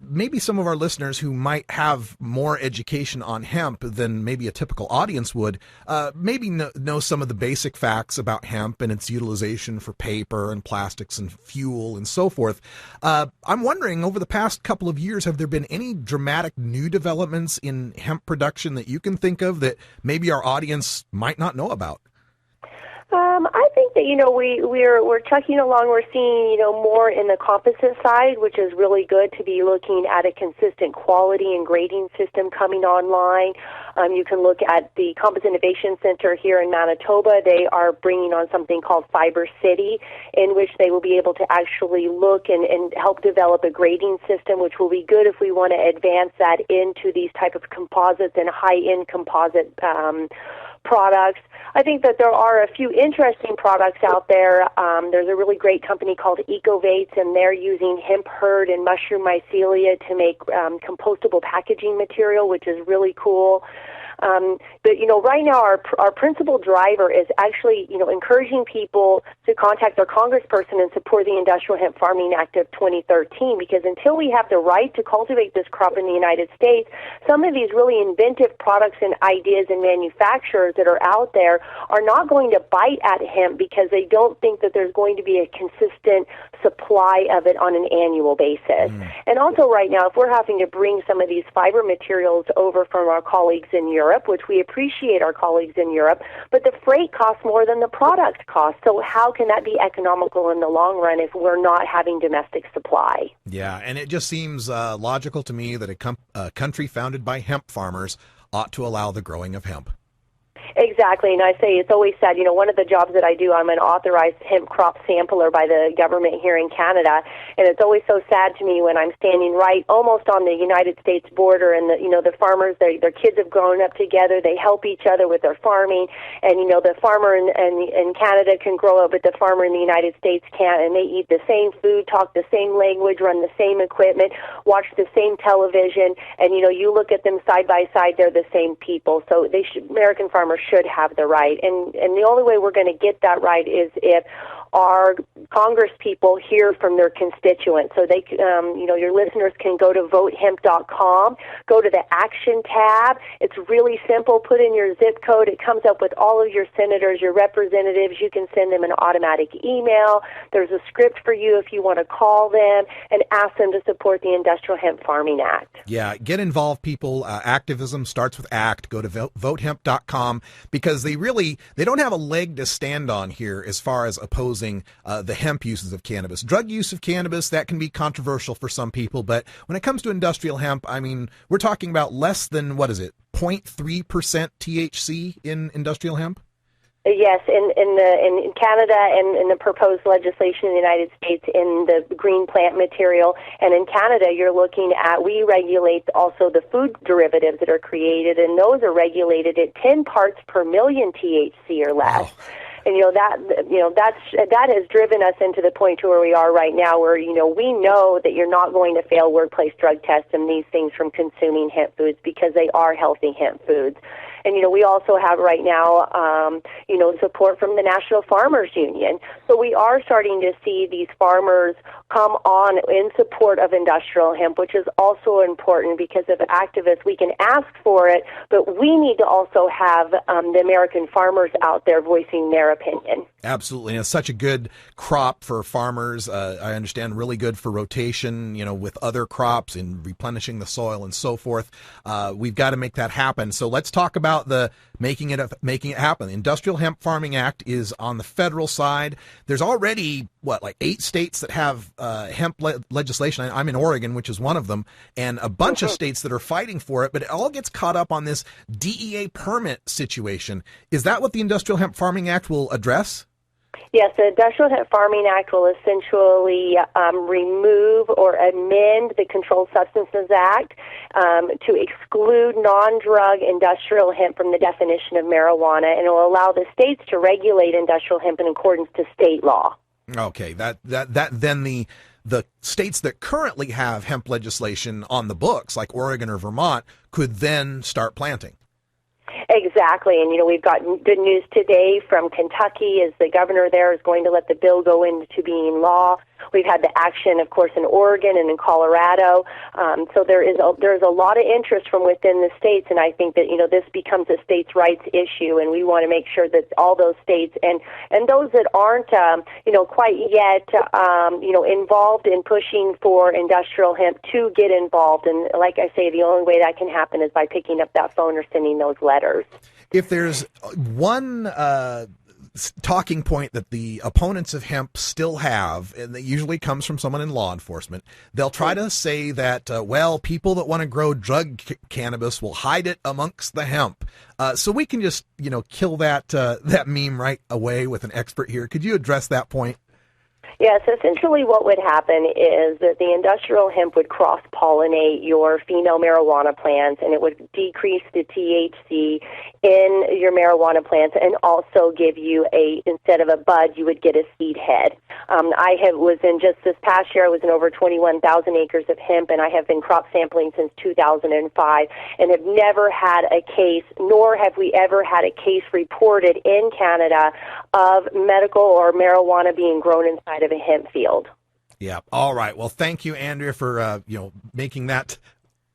maybe some of our listeners who might have more education on hemp than maybe a typical audience would, maybe know some of the basic facts about hemp and its utilization for paper and plastics and fuel and so forth. I'm wondering, over the past couple of years, have there been any dramatic new developments in hemp production that you can think of that maybe our audience might not know about?
I think that, we're chugging along. We're seeing, more in the composite side, which is really good to be looking at a consistent quality and grading system coming online. You can look at the Composite Innovation Center here in Manitoba. They are bringing on something called Fiber City, in which they will be able to actually look and help develop a grading system, which will be good if we want to advance that into these type of composites and high-end composite products. I think that there are a few interesting products out there. There's a really great company called Ecovates, and they're using hemp hurd and mushroom mycelia to make compostable packaging material, which is really cool. But right now our principal driver is actually, encouraging people to contact their congressperson and support the Industrial Hemp Farming Act of 2013, because until we have the right to cultivate this crop in the United States, some of these really inventive products and ideas and manufacturers that are out there are not going to bite at hemp because they don't think that there's going to be a consistent supply of it on an annual basis. And also right now, if we're having to bring some of these fiber materials over from our colleagues in Europe, which we appreciate our colleagues in Europe, but the freight costs more than the product costs. So how can that be economical in the long run if we're not having domestic supply?
Yeah, and it just seems logical to me that a country founded by hemp farmers ought to allow the growing of hemp.
Exactly, and I say it's always sad. One of the jobs that I do, I'm an authorized hemp crop sampler by the government here in Canada, and it's always so sad to me when I'm standing right almost on the United States border, and the farmers, their kids have grown up together, they help each other with their farming, and the farmer in Canada can grow up, but the farmer in the United States can't, and they eat the same food, talk the same language, run the same equipment, watch the same television, and you look at them side by side, they're the same people. So American farmers should have the right, and the only way we're going to get that right is if our Congress people hear from their constituents. So they, your listeners can go to votehemp.com, go to the action tab. It's really simple. Put in your zip code. It comes up with all of your senators, your representatives. You can send them an automatic email. There's a script for you if you want to call them and ask them to support the Industrial Hemp Farming Act.
Yeah, get involved, people. Activism starts with ACT. Go to votehemp.com because they don't have a leg to stand on here as far as opposing the hemp uses of cannabis. Drug use of cannabis, that can be controversial for some people, but when it comes to industrial hemp, I mean, we're talking about less than, 0.3% THC in industrial hemp?
Yes, in Canada and in the proposed legislation in the United States in the green plant material, and in Canada you're looking at, we regulate also the food derivatives that are created, and those are regulated at 10 parts per million THC or less. Wow. And that has driven us into the point to where we are right now, where we know that you're not going to fail workplace drug tests and these things from consuming hemp foods because they are healthy hemp foods. And, we also have right now, support from the National Farmers Union. So we are starting to see these farmers come on in support of industrial hemp, which is also important because as activists, we can ask for it, but we need to also have the American farmers out there voicing their opinion.
Absolutely. And it's such a good crop for farmers. I understand really good for rotation, with other crops and replenishing the soil and so forth. We've got to make that happen. So let's talk about the making it happen. The Industrial Hemp Farming Act is on the federal side. There's already 8 states that have hemp legislation. I'm in Oregon, which is one of them, and a bunch of states that are fighting for it, but it all gets caught up on this DEA permit situation. Is that what the Industrial Hemp Farming Act will address?
Yes, the Industrial Hemp Farming Act will essentially remove or amend the Controlled Substances Act to exclude non-drug industrial hemp from the definition of marijuana, and it will allow the states to regulate industrial hemp in accordance to state law. Okay, that then the states that currently have hemp legislation on the books, like Oregon or Vermont, could then start planting. Exactly, and we've got good news today from Kentucky as the governor there is going to let the bill go into being law. We've had the action, of course, in Oregon and in Colorado. So there's a lot of interest from within the states, and I think that this becomes a states' rights issue, and we want to make sure that all those states and those that aren't quite yet involved in pushing for industrial hemp to get involved. And like I say, the only way that can happen is by picking up that phone or sending those letters. If there's one talking point that the opponents of hemp still have, and that usually comes from someone in law enforcement, they'll try to say that, people that want to grow drug cannabis will hide it amongst the hemp. So we can just, kill that meme right away with an expert here. Could you address that point? Yes, essentially what would happen is that the industrial hemp would cross-pollinate your female marijuana plants, and it would decrease the THC in your marijuana plants and also give you instead of a bud, you would get a seed head. Just this past year, I was in over 21,000 acres of hemp, and I have been crop sampling since 2005 and have never had a case, nor have we ever had a case reported in Canada of medical or marijuana being grown inside of a hemp field. Yeah. All right. Well, thank you, Andrea, for making that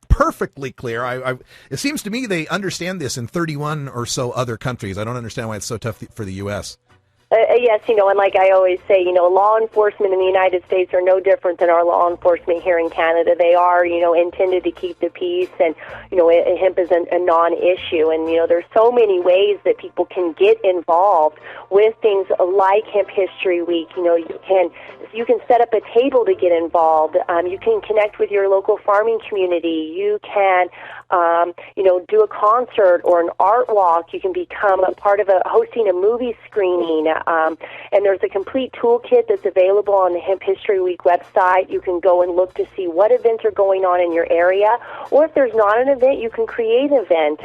perfectly clear. It seems to me they understand this in 31 or so other countries. I don't understand why it's so tough for the U.S. Yes, and like I always say, law enforcement in the United States are no different than our law enforcement here in Canada. They are, intended to keep the peace, and, hemp is a non-issue. And, there's so many ways that people can get involved with things like Hemp History Week. You can set up a table to get involved. You can connect with your local farming community. You can, do a concert or an art walk. You can become a part of hosting a movie screening. And there's a complete toolkit that's available on the Hemp History Week website. You can go and look to see what events are going on in your area. Or if there's not an event, you can create an event.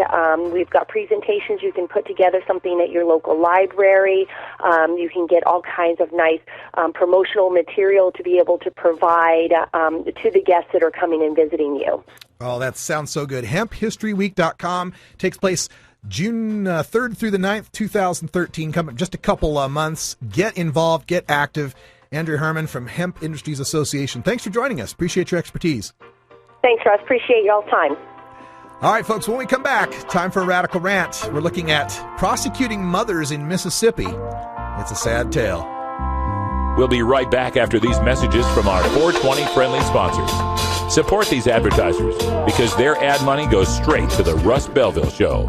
We've got presentations. You can put together something at your local library. You can get all kinds of nice promotional material to be able to provide to the guests that are coming and visiting you. Oh, that sounds so good. HempHistoryWeek.com takes place
June 3rd through the 9th, 2013, coming just a couple months. Get involved, get active. Andrea Herman from Hemp Industries Association. Thanks for joining us. Appreciate your expertise.
Thanks, Russ. Appreciate y'all's time.
All right, folks, when we come back, time for a Radical Rant. We're looking at prosecuting mothers in Mississippi. It's a sad tale.
We'll be right back after these messages from our 420 friendly sponsors. Support these advertisers because their ad money goes straight to the Russ Belville Show.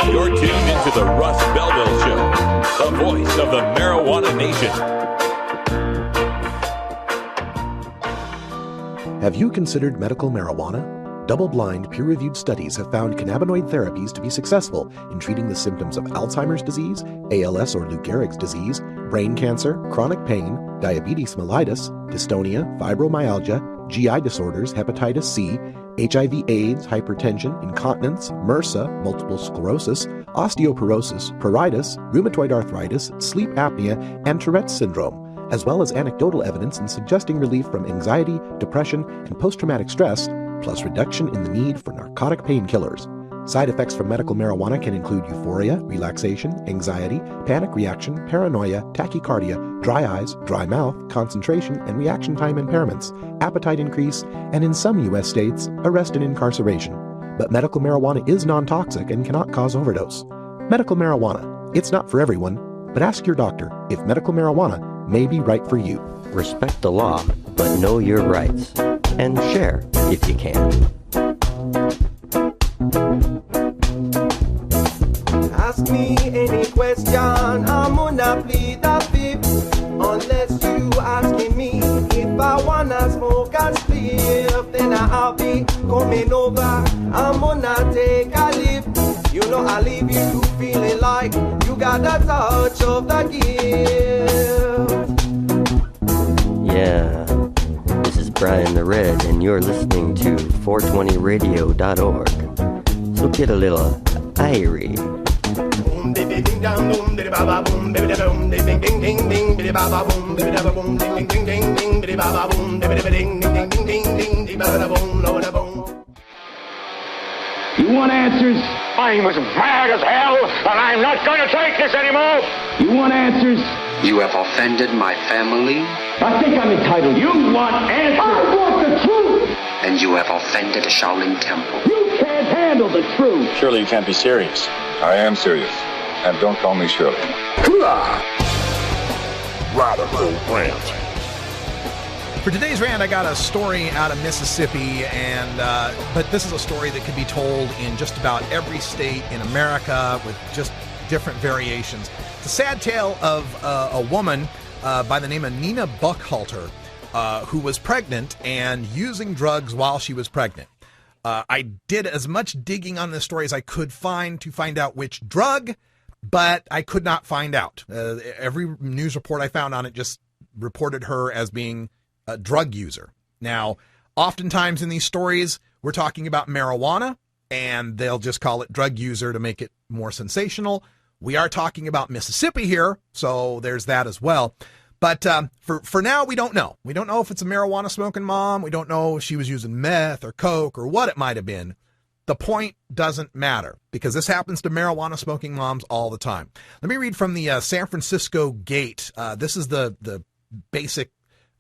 You're tuned into the Russ Belville Show, the voice of the marijuana nation.
Have you considered medical marijuana? Double-blind, peer-reviewed studies have found cannabinoid therapies to be successful in treating the symptoms of Alzheimer's disease, ALS or Lou Gehrig's disease, brain cancer, chronic pain, diabetes mellitus, dystonia, fibromyalgia, GI disorders, hepatitis C, HIV/AIDS, hypertension, incontinence, MRSA, multiple sclerosis, osteoporosis, pruritus, rheumatoid arthritis, sleep apnea, and Tourette's syndrome, as well as anecdotal evidence in suggesting relief from anxiety, depression, and post-traumatic stress, plus reduction in the need for narcotic painkillers. Side effects from medical marijuana can include euphoria, relaxation, anxiety, panic reaction, paranoia, tachycardia, dry eyes, dry mouth, concentration and reaction time impairments, appetite increase, and in some U.S. states, arrest and incarceration. But medical marijuana is non-toxic and cannot cause overdose. Medical marijuana, it's not for everyone, but ask your doctor if medical marijuana may be right for you.
Respect the law, but know your rights. And share if you can.
Ask me any question, I'm gonna plead the fifth. Unless you asking me if I wanna smoke a spliff, then I'll be coming over. I'm gonna take a lift. You know I leave you feeling like you got a touch of the gift.
Yeah. Brian the Red, and you're listening to 420radio.org. So get a little irie.
You want answers? I'm as mad as hell, and I'm not going to take this anymore. You want answers?
You have offended my family.
I think I'm entitled. You want answers? I want the truth.
And you have offended the Shaolin Temple.
You can't handle the truth.
Surely you can't be serious. I am serious. And don't call me Shirley.
Radical Rant.
For today's rant, I got a story out of Mississippi, and but this is a story that could be told in just about every state in America with just different variations. It's a sad tale of a woman by the name of Nina Buckhalter, who was pregnant and using drugs while she was pregnant. I did as much digging on this story as I could find to find out which drug, but I could not find out. Every news report I found on it just reported her as being a drug user. Now, oftentimes in these stories, we're talking about marijuana, and they'll just call it drug user to make it more sensational. We are talking about Mississippi here, so there's that as well. But for now, we don't know. We don't know if it's a marijuana smoking mom. We don't know if she was using meth or coke or what it might have been. The point doesn't matter because this happens to marijuana smoking moms all the time. Let me read from the San Francisco Gate. This is the basic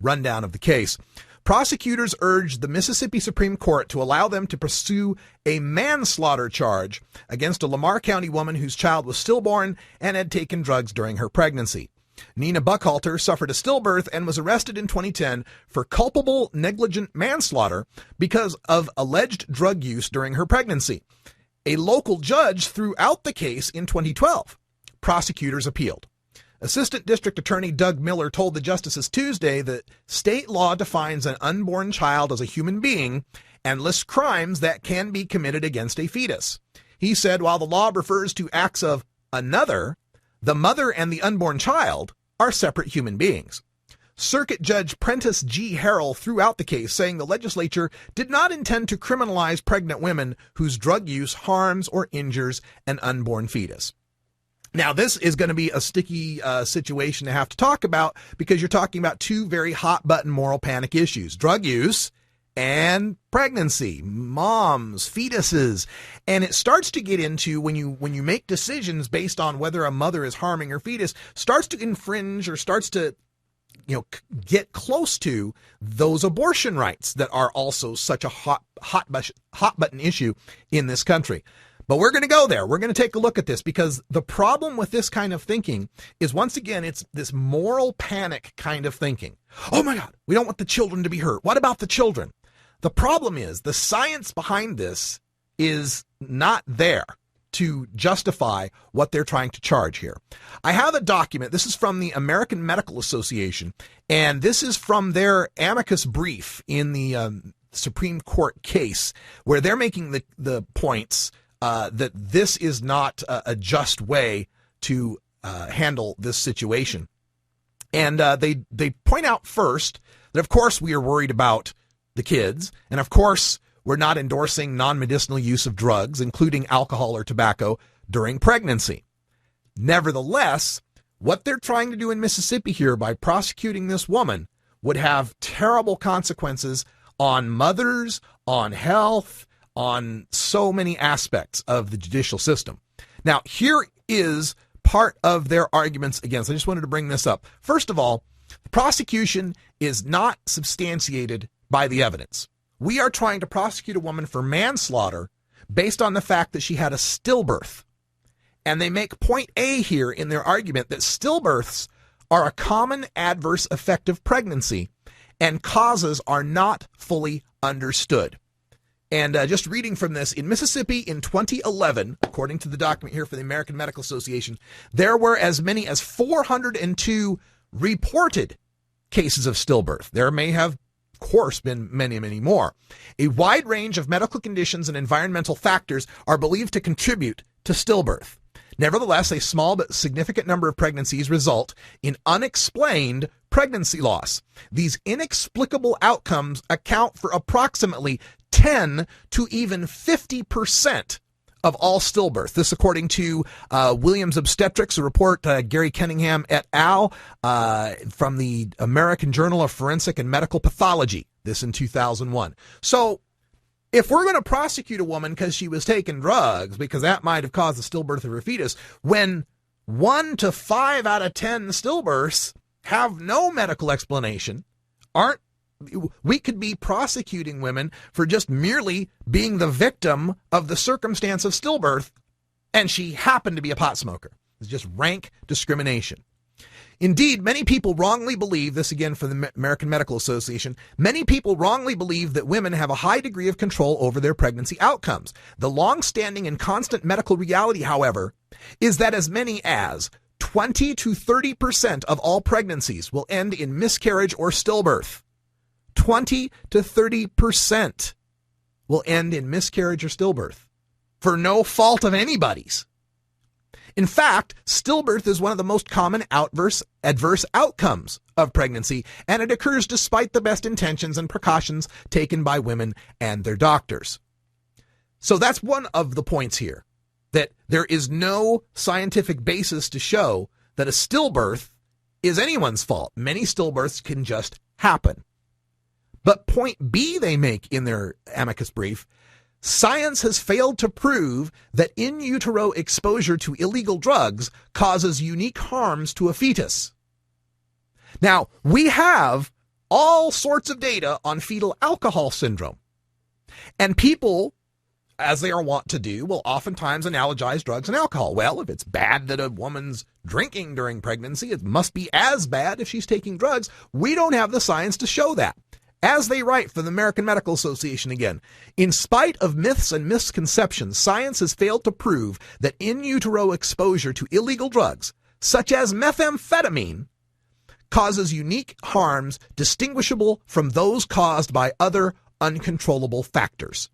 rundown of the case. Prosecutors urged the Mississippi Supreme Court to allow them to pursue a manslaughter charge against a Lamar County woman whose child was stillborn and had taken drugs during her pregnancy. Nina Buckhalter suffered a stillbirth and was arrested in 2010 for culpable negligent manslaughter because of alleged drug use during her pregnancy. A local judge threw out the case in 2012. Prosecutors appealed. Assistant District Attorney Doug Miller told the justices Tuesday that state law defines an unborn child as a human being and lists crimes that can be committed against a fetus. He said while the law refers to acts of another, the mother and the unborn child are separate human beings. Circuit Judge Prentice G. Harrell threw out the case, saying the legislature did not intend to criminalize pregnant women whose drug use harms or injures an unborn fetus. Now, this is going to be a sticky situation to have to talk about because you're talking about two very hot-button moral panic issues: drug use and pregnancy, moms, fetuses. And it starts to get into when you make decisions based on whether a mother is harming her fetus, starts to infringe or starts to get close to those abortion rights that are also such a hot button issue in this country. But we're going to go there. We're going to take a look at this because the problem with this kind of thinking is, once again, it's this moral panic kind of thinking. Oh my God, we don't want the children to be hurt. What about the children? The problem is the science behind this is not there to justify what they're trying to charge here. I have a document. This is from the American Medical Association, and this is from their amicus brief in the Supreme Court case, where they're making the points that this is not a just way to handle this situation. And they point out first that, of course, we are worried about the kids, and of course, we're not endorsing non-medicinal use of drugs, including alcohol or tobacco, during pregnancy. Nevertheless, what they're trying to do in Mississippi here by prosecuting this woman would have terrible consequences on mothers, on health, on so many aspects of the judicial system. Now, here is part of their arguments against. I just wanted to bring this up. First of all, the prosecution is not substantiated by the evidence. We are trying to prosecute a woman for manslaughter based on the fact that she had a stillbirth. And they make point A here in their argument that stillbirths are a common adverse effect of pregnancy and causes are not fully understood. And just reading from this, in Mississippi in 2011, according to the document here for the American Medical Association, there were as many as 402 reported cases of stillbirth. There may have, of course, been many, many more. A wide range of medical conditions and environmental factors are believed to contribute to stillbirth. Nevertheless, a small but significant number of pregnancies result in unexplained pregnancy loss. These inexplicable outcomes account for approximately 10 to even 50% of all stillbirth. This according to Williams Obstetrics, a report Gary Cunningham et al. From the American Journal of Forensic and Medical Pathology, this in 2001. So if we're going to prosecute a woman because she was taking drugs, because that might have caused the stillbirth of her fetus, when 1 to 5 out of 10 stillbirths have no medical explanation, we could be prosecuting women for just merely being the victim of the circumstance of stillbirth, and she happened to be a pot smoker. It's just rank discrimination. Indeed, many people wrongly believe, this again for the American Medical Association, many people wrongly believe that women have a high degree of control over their pregnancy outcomes. The long-standing and constant medical reality, however, is that as many as 20 to 30% of all pregnancies will end in miscarriage or stillbirth. 20 to 30% will end in miscarriage or stillbirth for no fault of anybody's. In fact, stillbirth is one of the most common adverse outcomes of pregnancy, and it occurs despite the best intentions and precautions taken by women and their doctors. So that's one of the points here, that there is no scientific basis to show that a stillbirth is anyone's fault. Many stillbirths can just happen. But point B they make in their amicus brief, science has failed to prove that in utero exposure to illegal drugs causes unique harms to a fetus. Now, we have all sorts of data on fetal alcohol syndrome. And people, as they are wont to do, will oftentimes analogize drugs and alcohol. Well, if it's bad that a woman's drinking during pregnancy, it must be as bad if she's taking drugs. We don't have the science to show that. As they write for the American Medical Association again, in spite of myths and misconceptions, science has failed to prove that in utero exposure to illegal drugs, such as methamphetamine, causes unique harms distinguishable from those caused by other uncontrollable factors.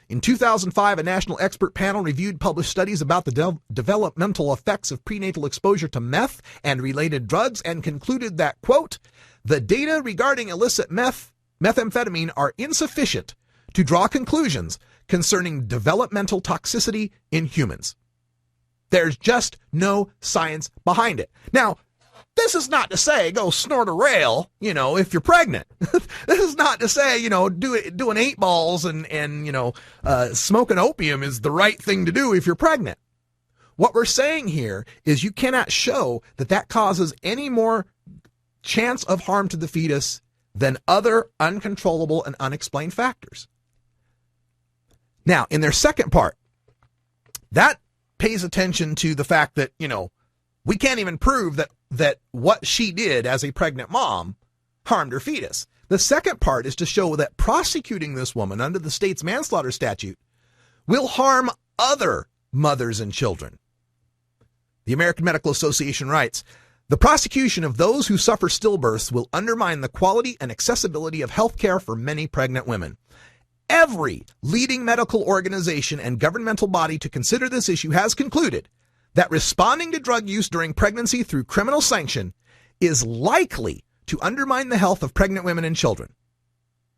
In 2005, a national expert panel reviewed published studies about the developmental effects of prenatal exposure to meth and related drugs and concluded that, quote, the data regarding illicit methamphetamine are insufficient to draw conclusions concerning developmental toxicity in humans. There's just no science behind it. Now, this is not to say go snort a rail, if you're pregnant. This is not to say, doing 8 balls and smoking opium is the right thing to do if you're pregnant. What we're saying here is you cannot show that causes any more chance of harm to the fetus than other uncontrollable and unexplained factors. Now, in their second part, that pays attention to the fact that, we can't even prove that what she did as a pregnant mom harmed her fetus. The second part is to show that prosecuting this woman under the state's manslaughter statute will harm other mothers and children. The American Medical Association writes, the prosecution of those who suffer stillbirths will undermine the quality and accessibility of health care for many pregnant women. Every leading medical organization and governmental body to consider this issue has concluded that responding to drug use during pregnancy through criminal sanction is likely to undermine the health of pregnant women and children.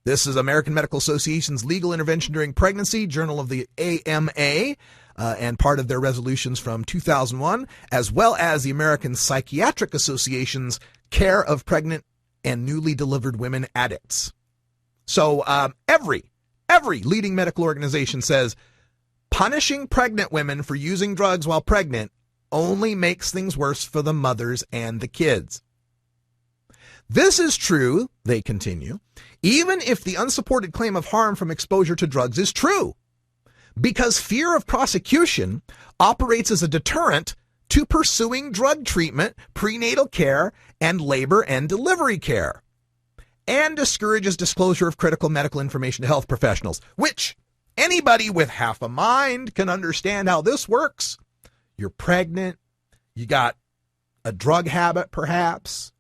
This is American Medical Association's Legal Intervention During Pregnancy, Journal of the AMA, and part of their resolutions from 2001, as well as the American Psychiatric Association's Care of Pregnant and Newly Delivered Women Addicts. So every leading medical organization says punishing pregnant women for using drugs while pregnant only makes things worse for the mothers and the kids. This is true, they continue, even if the unsupported claim of harm from exposure to drugs is true, because fear of prosecution operates as a deterrent to pursuing drug treatment, prenatal care, and labor and delivery care, and discourages disclosure of critical medical information to health professionals, which anybody with half a mind can understand how this works. You're pregnant, you got a drug habit perhaps.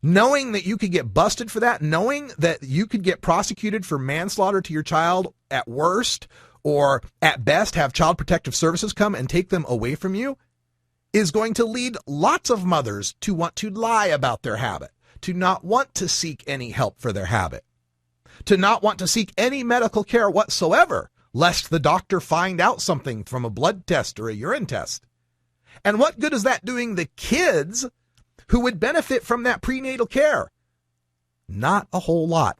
Knowing that you could get busted for that, knowing that you could get prosecuted for manslaughter to your child at worst, or at best have Child Protective Services come and take them away from you, is going to lead lots of mothers to want to lie about their habit, to not want to seek any help for their habit, to not want to seek any medical care whatsoever, lest the doctor find out something from a blood test or a urine test. And what good is that doing the kids who would benefit from that prenatal care? Not a whole lot.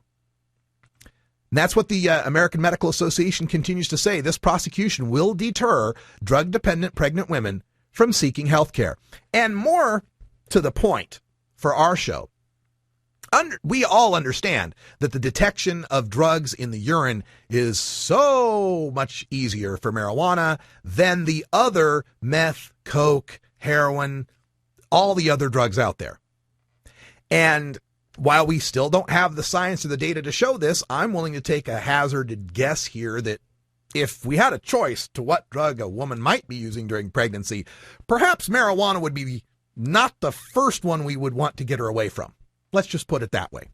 And that's what the American Medical Association continues to say. This prosecution will deter drug-dependent pregnant women from seeking health care. And more to the point for our show, we all understand that the detection of drugs in the urine is so much easier for marijuana than the other meth, coke, heroin, all the other drugs out there. And while we still don't have the science or the data to show this, I'm willing to take a hazarded guess here that if we had a choice to what drug a woman might be using during pregnancy, perhaps marijuana would be not the first one we would want to get her away from. Let's just put it that way.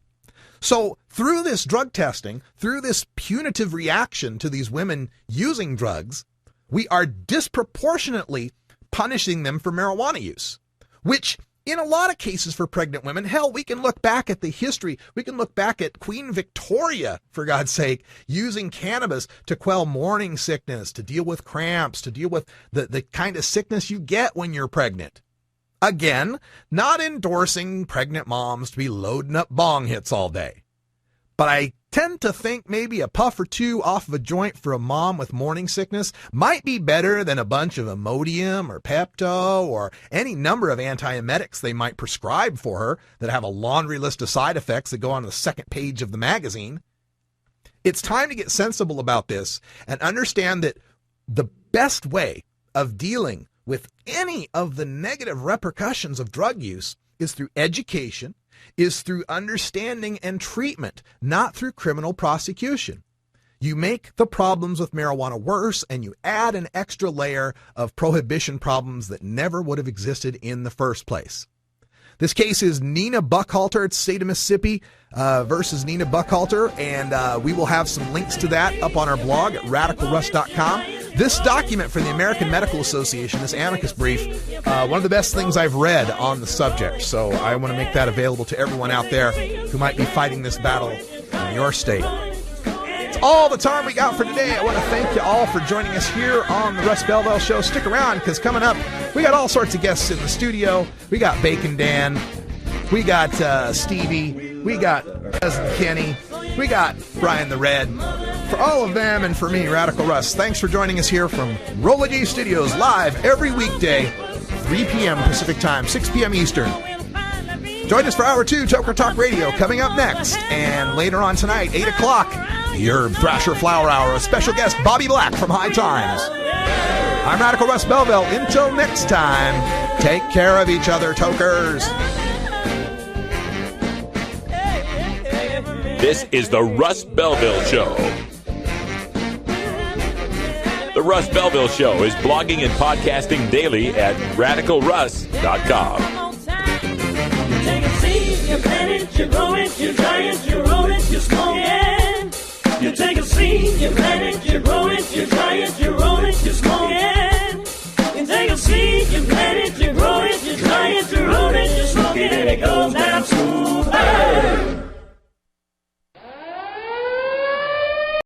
So through this drug testing, through this punitive reaction to these women using drugs, we are disproportionately punishing them for marijuana use, which in a lot of cases for pregnant women, hell, we can look back at the history. We can look back at Queen Victoria, for God's sake, using cannabis to quell morning sickness, to deal with cramps, to deal with the kind of sickness you get when you're pregnant. Again, not endorsing pregnant moms to be loading up bong hits all day. But I tend to think maybe a puff or two off of a joint for a mom with morning sickness might be better than a bunch of Imodium or Pepto or any number of antiemetics they might prescribe for her that have a laundry list of side effects that go on the second page of the magazine. It's time to get sensible about this and understand that the best way of dealing with any of the negative repercussions of drug use is through education, is through understanding and treatment, not through criminal prosecution. You make the problems with marijuana worse, and you add an extra layer of prohibition problems that never would have existed in the first place. This case is Nina Buckhalter, it's state of Mississippi versus Nina Buckhalter, and we will have some links to that up on our blog at radicalruss.com. This document from the American Medical Association, this amicus brief, one of the best things I've read on the subject. So I want to make that available to everyone out there who might be fighting this battle in your state. It's all the time we got for today. I want to thank you all for joining us here on the Russ Belville Show. Stick around, because coming up, we got all sorts of guests in the studio. We got Bacon Dan. We got Stevie. We got Cousin Kenny. We got Brian the Red. For all of them and for me, Radical Russ, thanks for joining us here from Rolla G Studios, live every weekday, 3 p.m. Pacific Time, 6 p.m. Eastern. Join us for Hour 2, Toker Talk Radio, coming up next. And later on tonight, 8 o'clock, the Herb Thrasher Flower Hour, with special guest Bobby Black from High Times. I'm Radical Russ Belville. Until next time, take care of each other, Tokers.
This is the Russ Belville Show. The Russ Belville Show is blogging and podcasting daily at radicalruss.com.
You take a seed, you plant it, you grow it, you dry it, you roll it, you smoke it. You take a seed, you plant it, you grow it, you dry it, you roll it, you smoke it. You take a seed, you plant